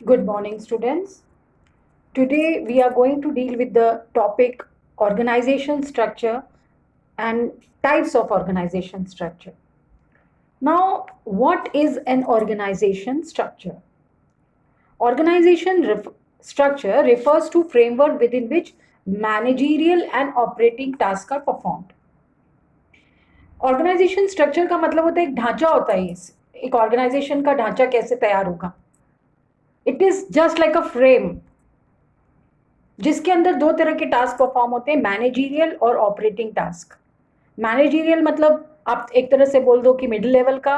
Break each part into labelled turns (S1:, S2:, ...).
S1: Good morning, students. Today we are going to deal with the topic organization structure and types of organization structure. Now, what is an organization structure? Structure refers to framework within which managerial and operating tasks are performed. Organisation structure का मतलब होता है एक ढांचा होता है एक organisation का ढांचा कैसे तैयार होगा. It is just like a frame जिसके अंदर दो तरह के टास्क परफॉर्म होते हैं, मैनेजरियल और ऑपरेटिंग टास्क. मैनेजरियल मतलब आप एक तरह से बोल दो कि मिडिल लेवल का,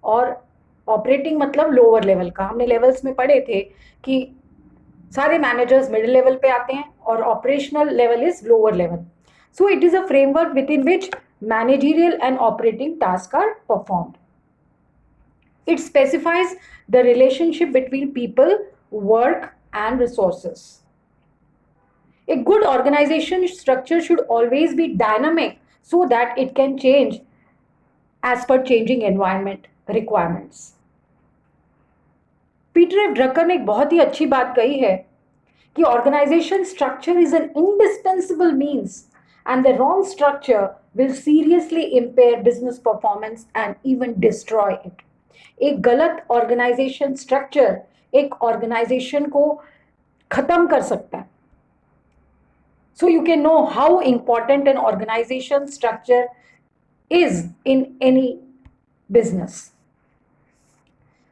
S1: और ऑपरेटिंग मतलब लोअर लेवल का. हमने लेवल्स में पढ़े थे कि सारे मैनेजर्स मिडिल लेवल पे आते हैं और operational level is lower level. So it is a framework within which managerial and operating task are performed. It specifies the relationship between people, work, and resources. A good organization structure should always be dynamic so that it can change as per changing environment requirements. Peter F Drucker ने एक बहुत ही अच्छी बात कही है कि organisation structure is an indispensable means and the wrong structure will seriously impair business performance and even destroy it. एक गलत ऑर्गेनाइजेशन स्ट्रक्चर एक ऑर्गेनाइजेशन को खत्म कर सकता है. So you can know how important an organization structure is in any business.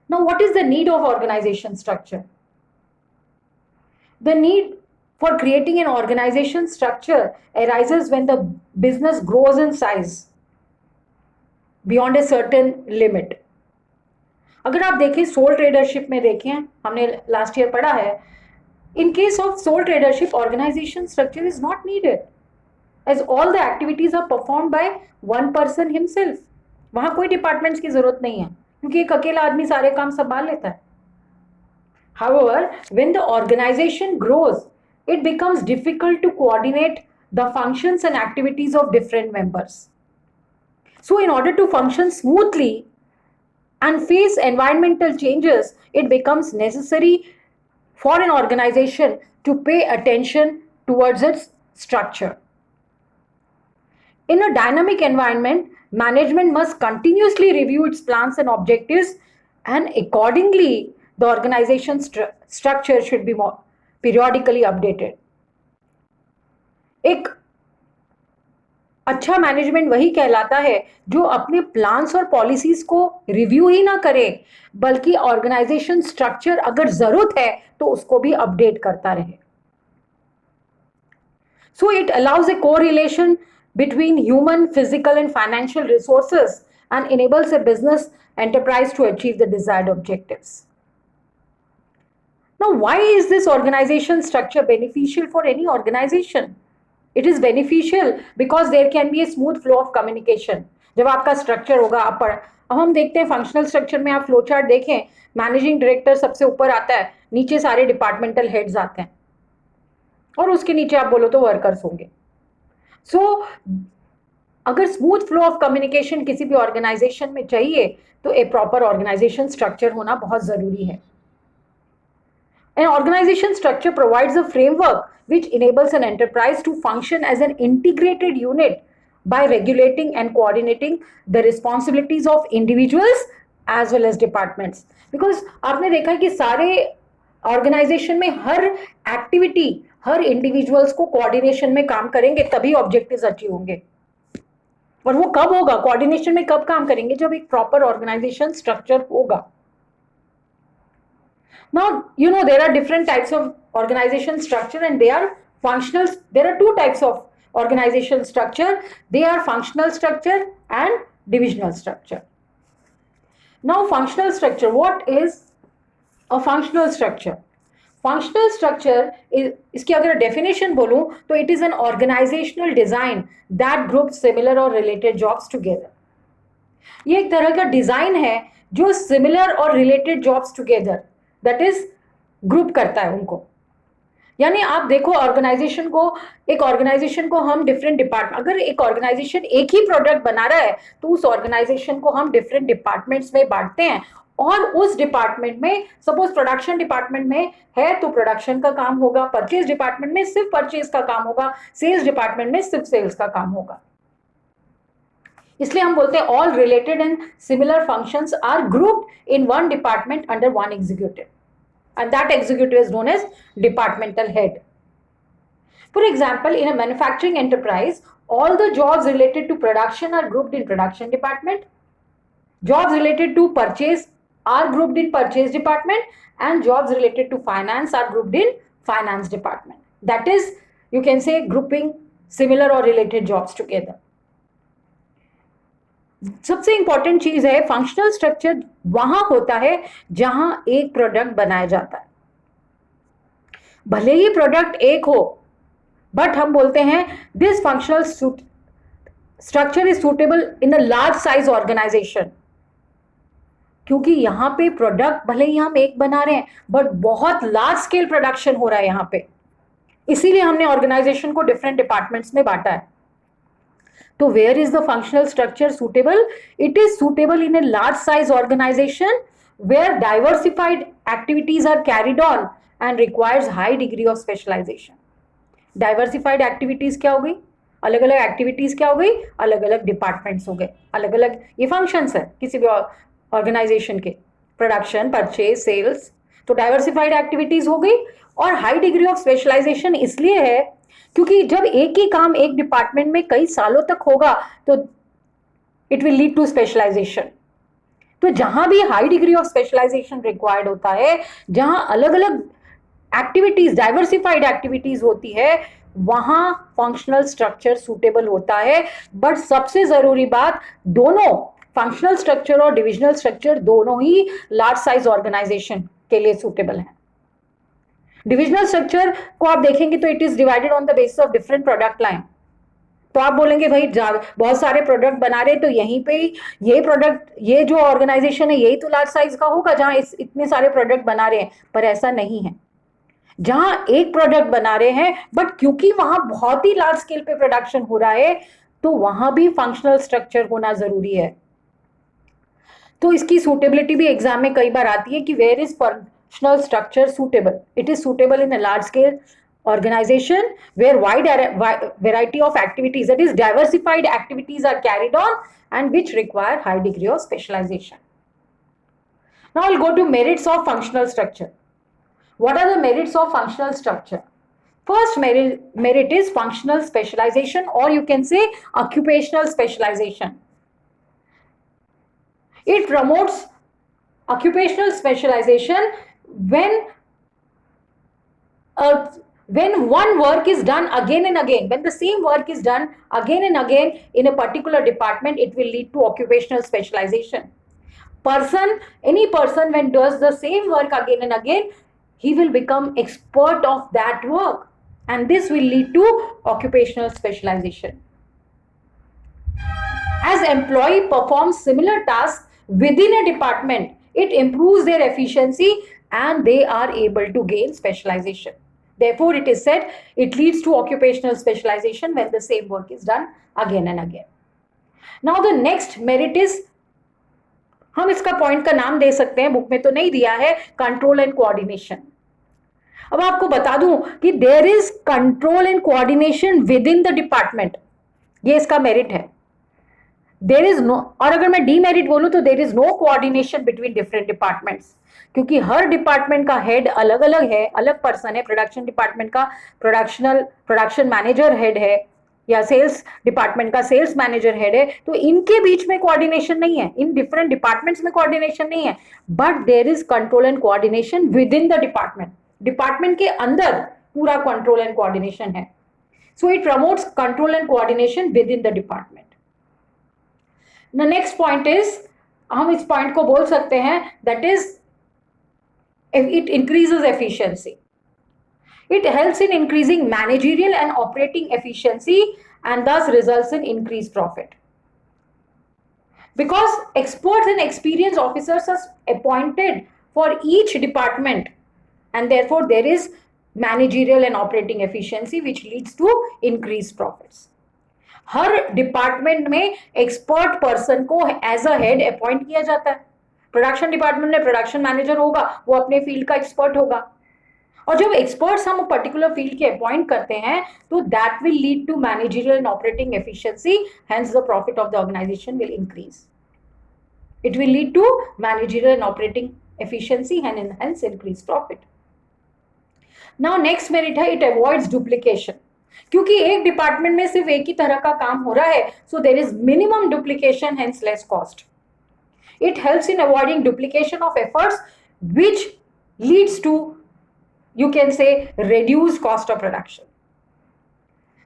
S1: Now, what is the need of organization structure? The need for creating an organization structure arises when the business grows in size beyond a certain limit. अगर आप देखें soul tradership में देखें, हमने last year पढ़ा है, in case of sole tradership organization structure is not needed as all the activities are performed by one person himself. वहां कोई डिपार्टमेंट्स की जरूरत नहीं है क्योंकि एक अकेला आदमी सारे काम संभाल लेता है. However, when the organization grows, it becomes difficult to coordinate the functions and activities of different members. So in order to function smoothly and face environmental changes, it becomes necessary for an organization to pay attention towards its structure. In a dynamic environment, management must continuously review its plans and objectives, and accordingly, the organization structure should be periodically updated. एक अच्छा management वही कहलाता है जो अपने plans और policies को review ही ना करे बल्कि ऑर्गेनाइजेशन स्ट्रक्चर अगर जरूरत है तो उसको भी अपडेट करता रहे. So it allows a correlation between human, physical, and financial resources and enables a business enterprise to achieve the desired objectives. Now, why is this organization structure beneficial for any organization? It is beneficial because there can be a smooth flow of communication. जब आपका structure होगा आप अब हम देखते हैं functional structure में आप फ्लो चार्ट देखें, मैनेजिंग डायरेक्टर सबसे ऊपर आता है, नीचे सारे डिपार्टमेंटल हेड्स आते हैं और उसके नीचे आप बोलो तो वर्कर्स होंगे. सो अगर स्मूथ फ्लो ऑफ कम्युनिकेशन किसी भी ऑर्गेनाइजेशन में चाहिए तो एक प्रॉपर ऑर्गेनाइजेशन स्ट्रक्चर होना बहुत जरूरी है. An organization structure provides a framework which enables an enterprise to function as an integrated unit by regulating and coordinating the responsibilities of individuals as well as departments. Because आपने देखा है कि सारे organisation में हर एक्टिविटी हर individuals को coordination में काम करेंगे तभी ऑब्जेक्टिव्स अचीव होंगे. और वो कब होगा, कोऑर्डिनेशन में कब काम करेंगे, जब एक प्रॉपर ऑर्गेनाइजेशन स्ट्रक्चर होगा. Now, you know, there are different types of organization structure and they are functional. There are two types of organization structure. They are functional structure and divisional structure. Now, functional structure. What is a functional structure? Functional structure is, इसकी अगर definition बोलूं तो it is an organizational design that groups similar or related jobs together. ये एक तरह का design है जो सिमिलर और related jobs together that is group करता है उनको. यानी आप देखो ऑर्गेनाइजेशन को, एक ऑर्गेनाइजेशन को हम डिफरेंट डिपार्टमेंट, अगर एक ऑर्गेनाइजेशन एक ही प्रोडक्ट बना रहा है तो उस ऑर्गेनाइजेशन को हम डिफरेंट डिपार्टमेंट्स में बांटते हैं और उस डिपार्टमेंट में सपोज प्रोडक्शन डिपार्टमेंट में है तो प्रोडक्शन का काम होगा, परचेज डिपार्टमेंट में सिर्फ परचेज का काम होगा, सेल्स डिपार्टमेंट में सिर्फ सेल्स का काम होगा। इसलिए हम बोलते हैं all related and similar functions are grouped in one department under one executive and that executive is known as departmental head. For example, in a manufacturing enterprise, all the jobs related to production are grouped in production department. Jobs related to purchase are grouped in purchase department, and jobs related to finance are grouped in finance department. That is, you can say grouping similar or related jobs together. सबसे important चीज है functional structure वहां होता है जहां एक product बनाया जाता है। भले ही प्रोडक्ट एक हो, बट हम बोलते हैं this functional structure is suitable in a large size organisation, क्योंकि यहां पे प्रोडक्ट भले ही हम एक बना रहे हैं बट बहुत लार्ज स्केल प्रोडक्शन हो रहा है यहां पे, इसीलिए हमने ऑर्गेनाइजेशन को डिफरेंट डिपार्टमेंट्स में बांटा है। तो where is the functional structure suitable? It is suitable in a large size organisation where diversified activities are carried on and requires high degree of specialisation. Diversified activities क्या हो गई? अलग अलग एक्टिविटीज क्या हो गई? अलग अलग डिपार्टमेंट्स हो गए, अलग अलग ये फंक्शंस है किसी भी ऑर्गेनाइजेशन के, प्रोडक्शन, परचेज, सेल्स। तो डाइवर्सिफाइड एक्टिविटीज हो गई। और हाई डिग्री ऑफ स्पेशलाइजेशन इसलिए है क्योंकि जब एक ही काम एक डिपार्टमेंट में कई सालों तक होगा तो it will lead to specialisation. तो जहां भी high degree of specialisation required होता है, जहां अलग अलग एक्टिविटीज, डाइवर्सिफाइड एक्टिविटीज होती है, वहां फंक्शनल स्ट्रक्चर सुटेबल होता है। बट सबसे जरूरी बात, दोनों फंक्शनल स्ट्रक्चर और डिविजनल स्ट्रक्चर दोनों ही लार्ज साइज ऑर्गेनाइजेशन के लिए सुटेबल है। डिविजनल स्ट्रक्चर को आप देखेंगे तो it is divided on the basis of different product line. तो आप बोलेंगे भाई बहुत सारे प्रोडक्ट बना रहे तो यहीं पे ये प्रोडक्ट, ये जो ऑर्गेनाइजेशन है यही तो लार्ज साइज का होगा जहां इतने सारे प्रोडक्ट बना रहे हैं, पर ऐसा नहीं है। जहां एक प्रोडक्ट बना रहे हैं बट क्योंकि वहां बहुत ही लार्ज स्केल पे प्रोडक्शन हो रहा है तो वहां भी फंक्शनल स्ट्रक्चर होना जरूरी है। तो इसकी सूटेबिलिटी भी एग्जाम में कई बार आती है कि where is functional structure suitable? It is suitable in a large scale organization where wide variety of activities, that is diversified activities, are carried on and which require high degree of specialization. Now I'll go to merits of functional structure. What are the merits of functional structure? First merit is functional specialization, or you can say occupational specialization. It promotes occupational specialization when one work is done again and again, when the same work is done again and again in a particular department, it will lead to occupational specialization. Any person when does the same work again and again, he will become expert of that work, and this will lead to occupational specialization. As employee performs similar tasks within a department, it improves their efficiency and they are able to gain specialization. Therefore, it is said it leads to occupational specialization when the same work is done again and again. Now, the next merit is, हम इसका point का नाम दे सकते हैं, book में तो नहीं दिया है, कंट्रोल एंड कोऑर्डिनेशन। अब आपको बता दूं कि there is control and coordination within the department, ये इसका मेरिट है। देयर इज नो, और अगर मैं डीमेरिट बोलूं तो there is no coordination between different departments, क्योंकि हर डिपार्टमेंट का हेड अलग अलग है, अलग पर्सन है। प्रोडक्शन डिपार्टमेंट का प्रोडक्शन मैनेजर हेड है, या सेल्स डिपार्टमेंट का सेल्स मैनेजर हेड है, तो इनके बीच में कोऑर्डिनेशन नहीं है, इन डिफरेंट डिपार्टमेंट्स में कोऑर्डिनेशन नहीं है, but there is control and coordination within the department. Department के अंदर पूरा कंट्रोल एंड कोऑर्डिनेशन है। So it promotes control and coordination within the department. The next point is, हम इस point को बोल सकते हैं, that is it increases efficiency. It helps in increasing managerial and operating efficiency and thus results in increased profit. Because experts and experienced officers are appointed for each department, and therefore there is managerial and operating efficiency which leads to increased profits. Her department में expert person को as a head appoint किया जाता है। Production department में production manager होगा, वो अपने field का एक्सपर्ट होगा। और जब एक्सपर्ट्स हम पर्टिकुलर फील्ड के अपॉइंट करते हैं तो that will lead to managerial and operating efficiency, hence the profit of the organisation will increase. It will lead to managerial and operating efficiency and hence increase profit. Now next merit है, it avoids duplication. क्योंकि एक department में सिर्फ एक ही तरह का काम हो रहा है, so there is minimum duplication, hence less cost. It helps in avoiding duplication of efforts, which leads to, you can say, reduced cost of production.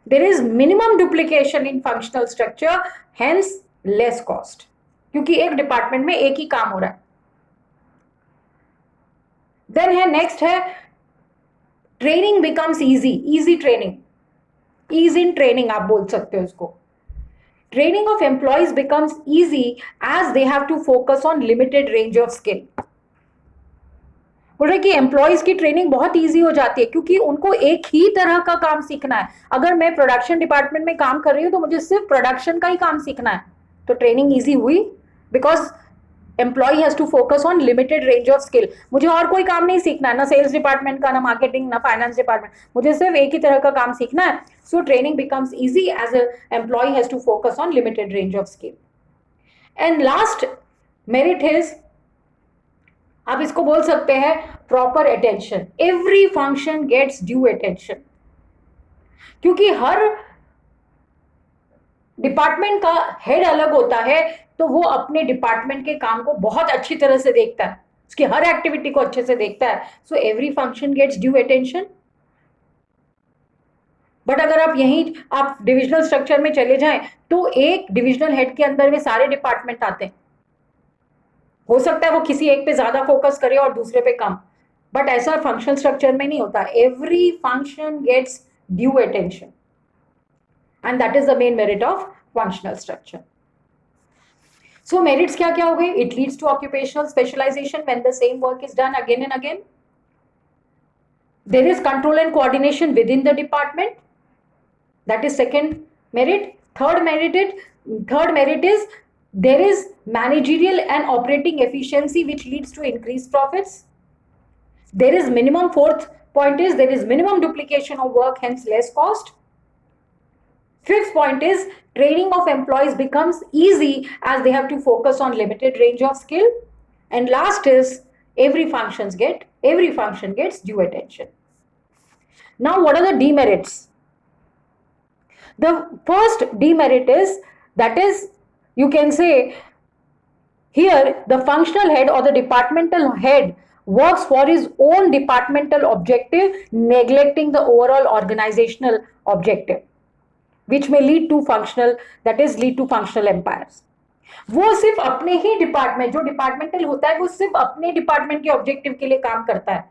S1: There is minimum duplication in functional structure, hence less cost. क्योंकि एक department में एक ही काम हो रहा है। Then है next है training becomes easy, easy training, ease in training आप बोल सकते हो उसको। Training of employees becomes easy as they have to focus on limited range of skill. बोल रहे कि एम्प्लॉयज की ट्रेनिंग बहुत इजी हो जाती है क्योंकि उनको एक ही तरह का काम सीखना है। अगर मैं प्रोडक्शन डिपार्टमेंट में काम कर रही हूँ तो मुझे सिर्फ प्रोडक्शन का ही काम सीखना है, तो ट्रेनिंग इजी हुई, because employee has to focus on limited range of skill. मुझे और कोई काम नहीं सीखना है, ना सेल्स डिपार्टमेंट का, ना मार्केटिंग, ना फाइनेंस डिपार्टमेंट, मुझे सिर्फ एक ही तरह का काम सीखना है। So training becomes easy as a employee has to focus on limited range of skill. And last merit is, आप इसको बोल सकते हैं proper attention. Every function gets due attention, क्योंकि हर डिपार्टमेंट का हेड अलग होता है, तो वो अपने डिपार्टमेंट के काम को बहुत अच्छी तरह से देखता है, उसकी हर एक्टिविटी को अच्छे से देखता है। So every function gets due attention. But अगर आप डिविजनल स्ट्रक्चर में चले जाएं तो एक डिविजनल हेड के अंदर में सारे डिपार्टमेंट आते हैं। हो सकता है वो किसी एक पे ज्यादा फोकस करे और दूसरे पे कम, बट ऐसा फंक्शनल स्ट्रक्चर में नहीं होता। Every function gets due attention and that is the main merit of functional structure. So merits क्या क्या हो गए? It leads to occupational specialization when the same work is done again and again. There is control and coordination within the department. That is second merit. Third merit is there is managerial and operating efficiency which leads to increased profits. There is minimum, fourth point is there is minimum duplication of work, hence less cost. Fifth point is training of employees becomes easy as they have to focus on limited range of skill. And last is every function gets due attention. Now what are the demerits? The first demerit is, that is, you can say here the functional head or the departmental head works for his own departmental objective, neglecting the overall organizational objective, which may lead to functional empires. वो सिर्फ अपने ही department, जो departmental होता है वो सिर्फ अपने department के ऑब्जेक्टिव के लिए काम करता है,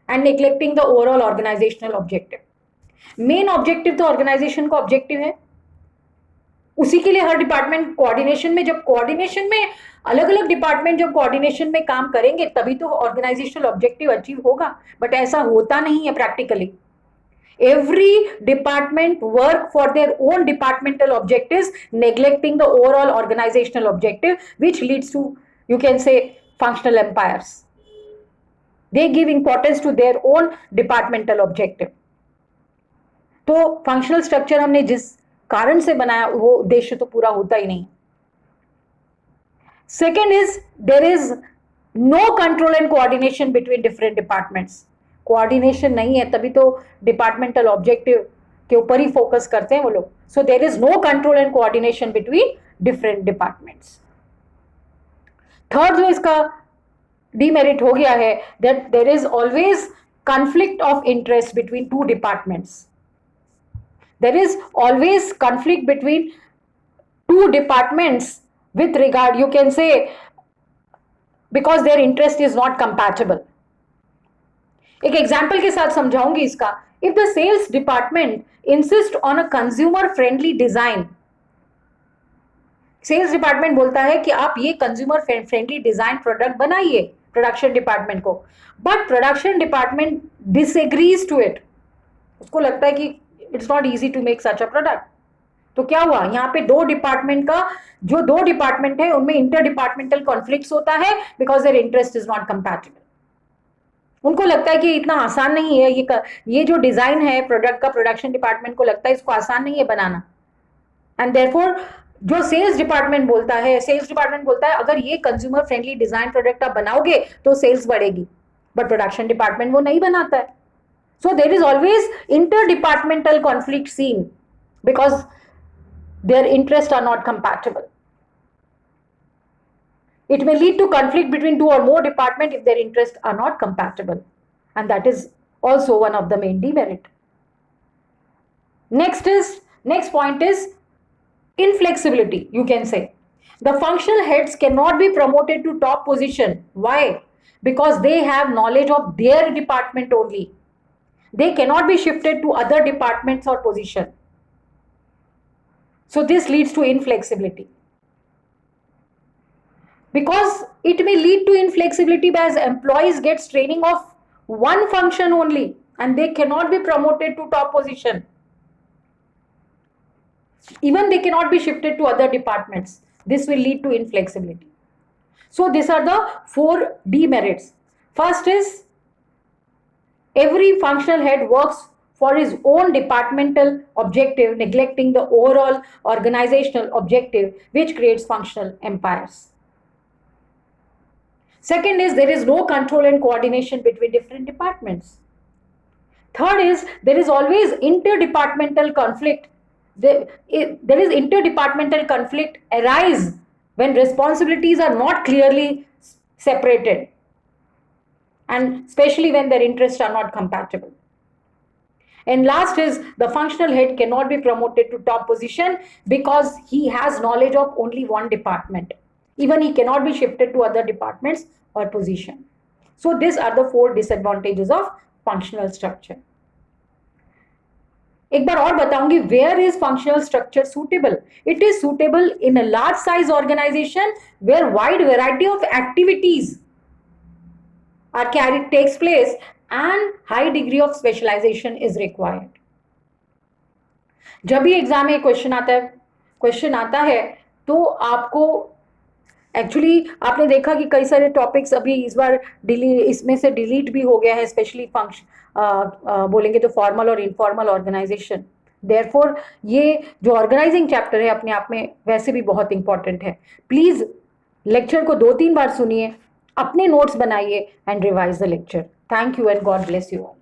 S1: and neglecting the overall organisational objective. Main objective तो ऑर्गेनाइजेशन का ऑब्जेक्टिव है, उसी के लिए हर डिपार्टमेंट कोऑर्डिनेशन में, जब कोऑर्डिनेशन में अलग अलग डिपार्टमेंट जब कोऑर्डिनेशन में काम करेंगे तभी तो ऑर्गेनाइजेशनल ऑब्जेक्टिव अचीव होगा, बट ऐसा होता नहीं है practically. Every department work for their own departmental objectives, neglecting the overall organizational objective, which leads to, you can say, functional empires. They give importance to their own departmental objective. तो functional structure हमने जिस कारण से बनाया वो उद्देश्य तो पूरा होता ही नहीं। Second is there is no control and coordination between different departments. Coordination नहीं है, तभी तो डिपार्टमेंटल ऑब्जेक्टिव के ऊपर ही फोकस करते हैं वो लोग। So there is no control and coordination between different departments. Third जो इसका डीमेरिट हो गया है, that there is always conflict of interest between two departments. There is always conflict between two departments with regard, you can say, because their interest is not compatible. एक example के साथ समझाऊंगी इसका। If the sales department insist on a consumer friendly design, sales department बोलता है कि आप ये कंज्यूमर फ्रेंडली डिजाइन प्रोडक्ट बनाइए प्रोडक्शन डिपार्टमेंट को, but production department disagrees to it, उसको लगता है कि it's not easy to make such a product, तो क्या हुआ, यहाँ पे दो डिपार्टमेंट का, जो दो डिपार्टमेंट है उनमें इंटर डिपार्टमेंटल कॉन्फ्लिक्ट्स होता है because their interest is not compatible. उनको लगता है कि इतना आसान नहीं है, ये जो डिजाइन है प्रोडक्ट का, प्रोडक्शन डिपार्टमेंट को लगता है इसको आसान नहीं है बनाना, एंड देयरफॉर जो सेल्स डिपार्टमेंट बोलता है अगर ये कंज्यूमर फ्रेंडली डिजाइन प्रोडक्ट आप बनाओगे तो सेल्स बढ़ेगी, बट प्रोडक्शन डिपार्टमेंट वो नहीं बनाता है। So there is always inter departmental conflict seen because their interests are not compatible. It may lead to conflict between two or more departments if their interests are not compatible, and that is also one of the main demerit. Next point is inflexibility. You can say the functional heads cannot be promoted to top position. Why? Because they have knowledge of their department only. They cannot be shifted to other departments or position. So this leads to inflexibility. Because it may lead to inflexibility as employees get training of one function only and they cannot be promoted to top position. Even they cannot be shifted to other departments. This will lead to inflexibility. So these are the 4 demerits. First is every functional head works for his own departmental objective, neglecting the overall organizational objective, which creates functional empires. Second is there is no control and coordination between different departments. Third is there is always interdepartmental conflict. There is interdepartmental conflict arise when responsibilities are not clearly separated, and especially when their interests are not compatible. And last is the functional head cannot be promoted to top position because he has knowledge of only one department. Even he cannot be shifted to other departments or position. So these are the 4 disadvantages of functional structure. एक बार और बताऊंगी, where is functional structure suitable? It is suitable in a large size organization where wide variety of activities takes place and high degree of specialization is required. जब भी exam में question आता है तो आपको एक्चुअली आपने देखा कि कई सारे टॉपिक्स अभी इस बार इसमें से डिलीट भी हो गया है, स्पेशली बोलेंगे तो फॉर्मल और इनफॉर्मल ऑर्गेनाइजेशन। देयरफॉर ये जो ऑर्गेनाइजिंग चैप्टर है अपने आप में वैसे भी बहुत इंपॉर्टेंट है। प्लीज लेक्चर को 2-3 बार सुनिए, अपने नोट्स बनाइए and revise the lecture. Thank you and God bless you all.